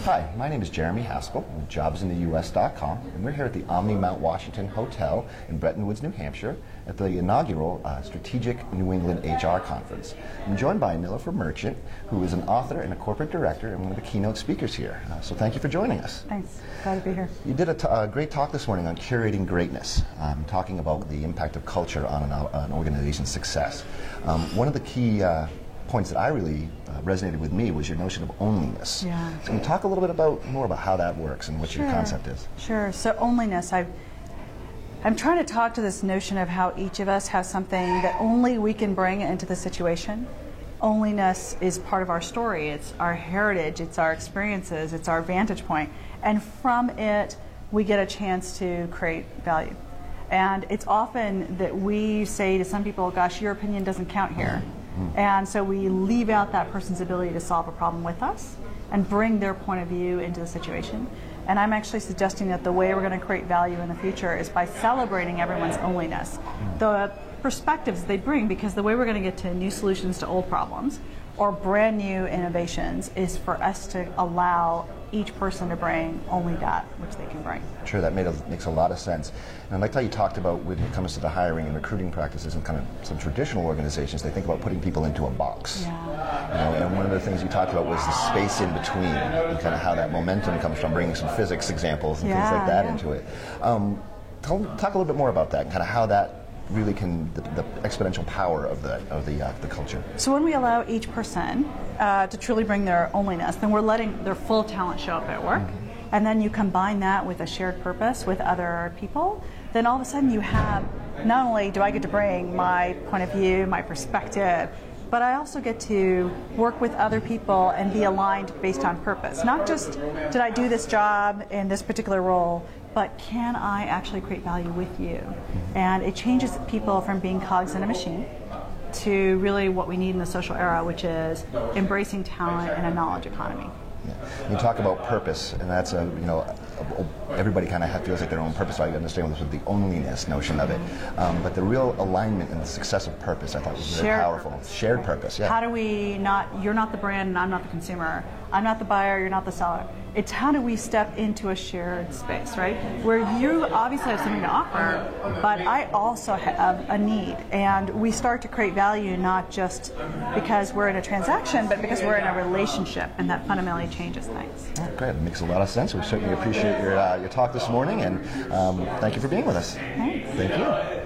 Hi, my name is Jeremy Haskell with JobsInTheUS.com, and we're here at the Omni Mount Washington Hotel in Bretton Woods, New Hampshire, at the inaugural Strategic New England HR Conference. I'm joined by Nilofer Merchant, who is an author and a corporate director and one of the keynote speakers here. So thank you for joining us. Thanks. Glad to be here. You did a great talk this morning on curating greatness, talking about the impact of culture on an organization's success. One of the key points that I really resonated with me was your notion of onlyness. Yeah. So can you talk a little bit more about how that works and what your concept is? Sure. So onlyness, I'm trying to talk to this notion of how each of us has something that only we can bring into the situation. Onlyness is part of our story. It's our heritage. It's our experiences. It's our vantage point. And from it, we get a chance to create value. And it's often that we say to some people, gosh, your opinion doesn't count here. And so we leave out that person's ability to solve a problem with us and bring their point of view into the situation. And I'm actually suggesting that the way we're going to create value in the future is by celebrating everyone's onlyness. The perspectives they bring, because the way we're going to get to new solutions to old problems or brand new innovations is for us to allow each person to bring only that which they can bring. Sure, that makes a lot of sense. And I liked how you talked about when it comes to the hiring and recruiting practices in kind of some traditional organizations, they think about putting people into a box. Yeah. And one of the things you talked about was the space in between and kind of how that momentum comes from, bringing some physics examples and things like that into it. Talk a little bit more about that, kind of how that really can, the exponential power of the culture. So when we allow each person to truly bring their onlyness, then we're letting their full talent show up at work. And then you combine that with a shared purpose with other people, then all of a sudden you have, not only do I get to bring my point of view, my perspective, but I also get to work with other people and be aligned based on purpose. Not just, did I do this job in this particular role, but can I actually create value with you? And it changes people from being cogs in a machine to really what we need in the social era, which is embracing talent and a knowledge economy. Yeah. You talk about purpose, and that's everybody kind of feels like their own purpose. So I understand with the onlyness notion of it, but the real alignment and the success of purpose, I thought was very powerful. Shared purpose. Yeah. How do we not? You're not the brand, and I'm not the consumer. I'm not the buyer. You're not the seller. It's how do we step into a shared space, right? Where you obviously have something to offer, but I also have a need. And we start to create value not just because we're in a transaction, but because we're in a relationship, and that fundamentally changes things. Oh, great. It makes a lot of sense. We certainly appreciate your talk this morning, and thank you for being with us. Thanks. Thank you.